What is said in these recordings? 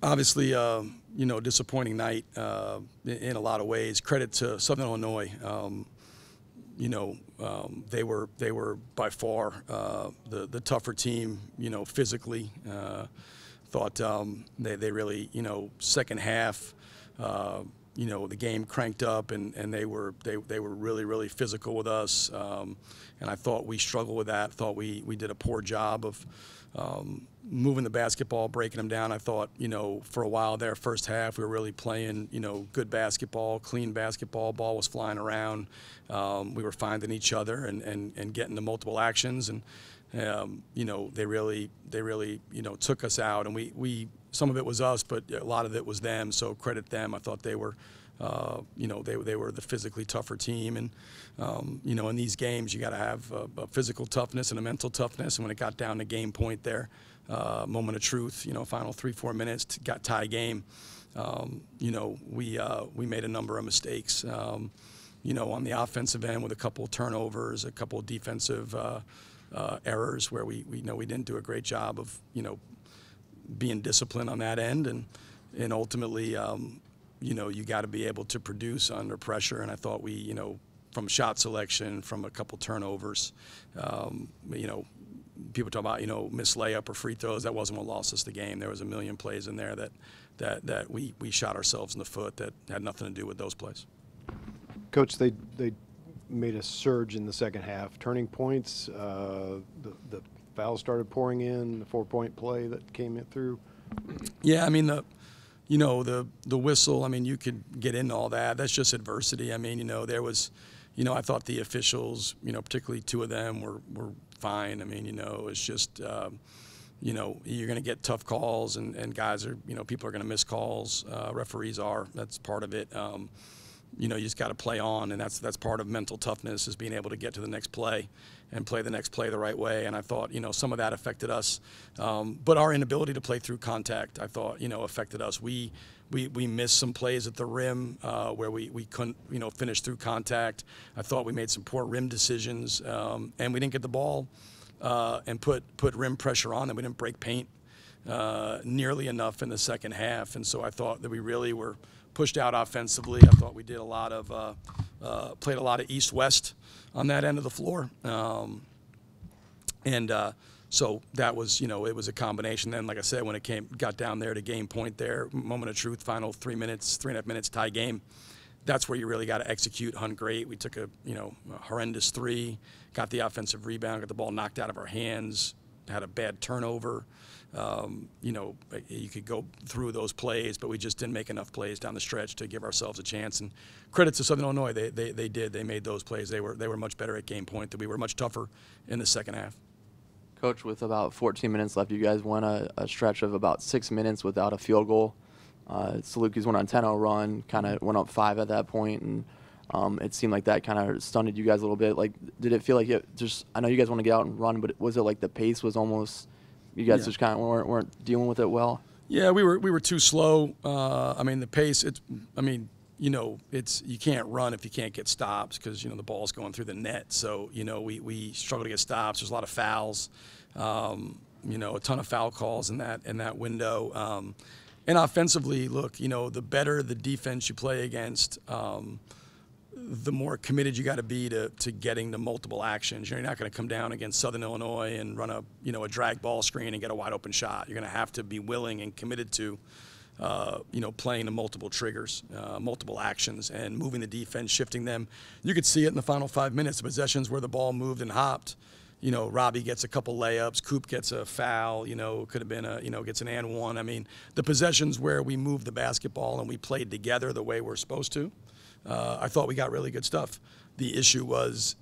Obviously, disappointing night in a lot of ways. Credit to Southern Illinois. They were by far the tougher team. Physically, thought they really, second half. The game cranked up, and they were really, really physical with us. And I thought we struggled with that. Thought we did a poor job of moving the basketball, breaking them down. I thought, for a while there, first half, we were really playing, good basketball, clean basketball. Ball was flying around. We were finding each other and getting to multiple actions. And, they really, took us out. And we some of it was us, but a lot of it was them. So credit them. I thought they were, they were the physically tougher team. And, in these games, you got to have a physical toughness and a mental toughness. And when it got down to game point there, moment of truth, final 3-4 minutes, got tie game. We made a number of mistakes, on the offensive end with a couple of turnovers, a couple of defensive errors where we didn't do a great job of, being disciplined on that end. And ultimately, you got to be able to produce under pressure. And I thought we, from shot selection, from a couple turnovers, people talk about, missed layup or free throws. That wasn't what lost us the game. There was a million plays in there that we shot ourselves in the foot that had nothing to do with those plays. Coach, they made a surge in the second half. Turning points, the fouls started pouring in, the 4-point play that came in through. Yeah, I mean, the whistle, I mean, you could get into all that. That's just adversity. I mean, there was, I thought the officials, particularly two of them were fine. I mean, it's just, you're going to get tough calls and guys are, people are going to miss calls. Referees are. That's part of it. You just got to play on, and that's part of mental toughness is being able to get to the next play and play the next play the right way. And I thought, some of that affected us. But our inability to play through contact, I thought, affected us. We missed some plays at the rim where we couldn't, finish through contact. I thought we made some poor rim decisions, and we didn't get the ball and put rim pressure on them. We didn't break paint nearly enough in the second half. And so I thought that we really were pushed out offensively. I thought we did a lot of played a lot of east-west on that end of the floor, so that was, it was a combination. Then, like I said, when it got down there to game point there, moment of truth, final 3.5 minutes, tie game. That's where you really got to execute. Hunt great. We took a horrendous three, got the offensive rebound, got the ball knocked out of our hands, had a bad turnover. You could go through those plays, but we just didn't make enough plays down the stretch to give ourselves a chance. And credit to Southern Illinois, they did. They made those plays. They were much better at game point. We were much tougher in the second half. Coach, with about 14 minutes left, you guys went a stretch of about 6 minutes without a field goal. Salukis went on 10-0 run, kind of went up 5 at that point, and it seemed like that kind of stunted you guys a little bit. Like, did it feel like I know you guys want to get out and run, but was it like the pace was almost – you guys just kind of weren't dealing with it well? Yeah, we were too slow. I mean, the pace. You can't run if you can't get stops because the ball's going through the net. So we struggle to get stops. There's a lot of fouls. A ton of foul calls in that window. And offensively, look, the better the defense you play against, the more committed you got to be to getting to multiple actions. You're not going to come down against Southern Illinois and run a drag ball screen and get a wide open shot. You're going to have to be willing and committed to, playing to multiple triggers, multiple actions, and moving the defense, shifting them. You could see it in the final 5 minutes, the possessions where the ball moved and hopped. Robbie gets a couple layups, Coop gets a foul, could have been gets an and one. I mean, the possessions where we moved the basketball and we played together the way we're supposed to. I thought we got really good stuff. The issue was,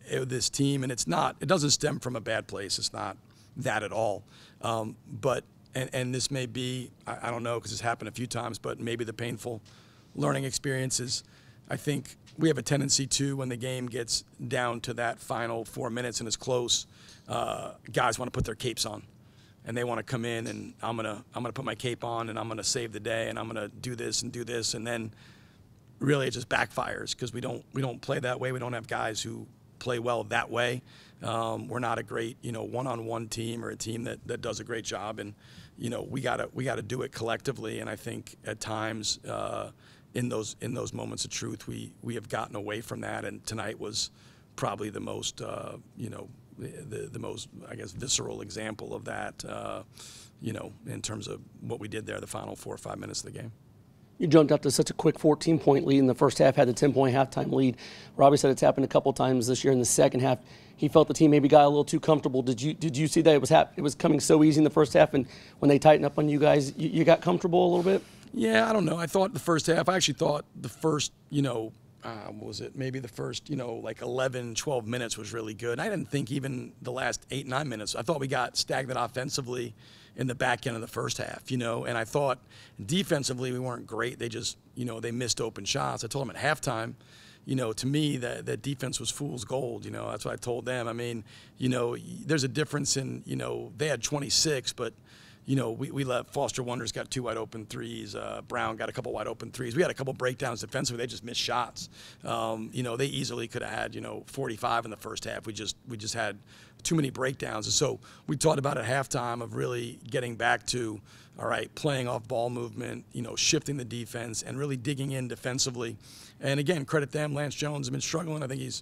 this team, and it doesn't stem from a bad place. It's not that at all. But this may be, I don't know, because it's happened a few times, but maybe the painful learning experiences. I think we have a tendency to, when the game gets down to that final 4 minutes and it's close, guys want to put their capes on. And they want to come in and I'm gonna put my cape on and I'm gonna save the day and I'm gonna do this, and then really it just backfires because we don't play that way. We don't have guys who play well that way. We're not a great one-on-one team or a team that does a great job in we gotta do it collectively. And I think at times in those moments of truth, we have gotten away from that. And tonight was probably the most the most, I guess, visceral example of that. In terms of what we did there, the final 4 or 5 minutes of the game. You jumped out to such a quick 14-point lead in the first half, had the 10-point halftime lead. Robbie said it's happened a couple times this year in the second half. He felt the team maybe got a little too comfortable. Did you see that it was coming so easy in the first half, and when they tightened up on you guys, you got comfortable a little bit? Yeah, I don't know. I thought the first half, I actually thought the first, what was it? Maybe the first, like 11, 12 minutes was really good. I didn't think even the last 8, 9 minutes. I thought we got stagnant offensively in the back end of the first half, and I thought defensively we weren't great. They just, they missed open shots. I told them at halftime, to me that defense was fool's gold. That's what I told them. I mean, there's a difference in, they had 26, but we let Foster Wonders got 2 wide open threes. Brown got a couple wide open threes. We had a couple breakdowns defensively. They just missed shots. They easily could have had 45 in the first half. We just had too many breakdowns. And so we talked about at halftime of really getting back to, all right, playing off ball movement, shifting the defense and really digging in defensively. And again, credit them. Lance Jones has been struggling. I think he's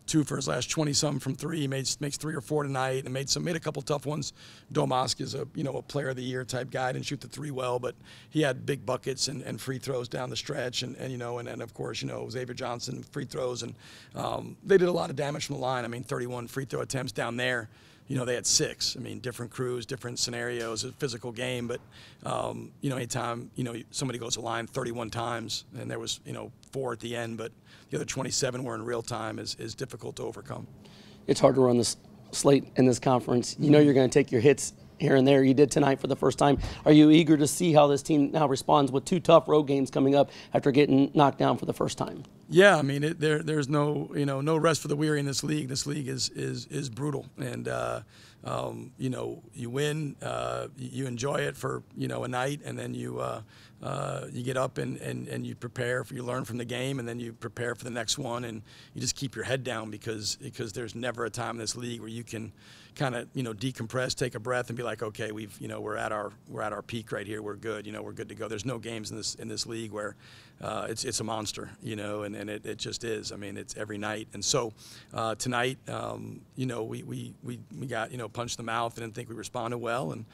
2 for his last 20-some from 3. He makes 3 or 4 tonight, and made a couple tough ones. Domask is a player of the year type guy. Didn't shoot the 3 well, but he had big buckets and free throws down the stretch, and of course Xavier Johnson free throws, and they did a lot of damage from the line. I mean, 31 free throw attempts down there. They had 6. I mean, different crews, different scenarios, a physical game. But, anytime, somebody goes to line 31 times and there was, 4 at the end, but the other 27 were in real time is difficult to overcome. It's hard to run this slate in this conference. You're going to take your hits here and there. You did tonight for the first time. Are you eager to see how this team now responds with 2 tough road games coming up after getting knocked down for the first time? Yeah, I mean, there's no no rest for the weary in this league. This league is brutal, and you win, you enjoy it for a night, and then you get up and you prepare you learn from the game, and then you prepare for the next one, and you just keep your head down because there's never a time in this league where you can kind of decompress, take a breath, and be like, okay, we're at our peak right here. We're good. We're good to go. There's no games in this league where it's a monster, and it just is. I mean, it's every night. And so tonight, we got punched in the mouth and didn't think we responded well, and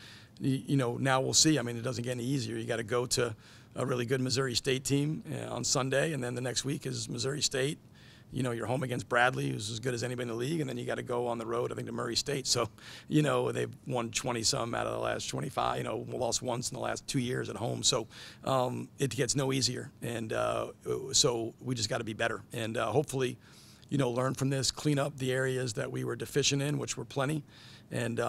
now we'll see. I mean, it doesn't get any easier. You got to go to a really good Missouri State team on Sunday, and then the next week is Missouri State. You're home against Bradley, who's as good as anybody in the league, and then you got to go on the road, I think, to Murray State. So, they've won 20-some out of the last 25. Lost once in the last 2 years at home. So it gets no easier, and so we just got to be better, and hopefully, learn from this, clean up the areas that we were deficient in, which were plenty, and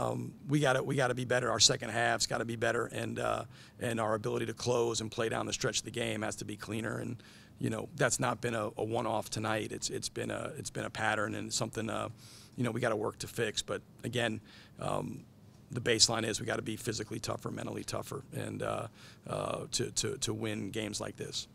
we got to be better. Our second half's got to be better, and our ability to close and play down the stretch of the game has to be cleaner. And that's not been a one-off tonight. It's been a pattern, and something we got to work to fix. But again, the baseline is we got to be physically tougher, mentally tougher, and to win games like this.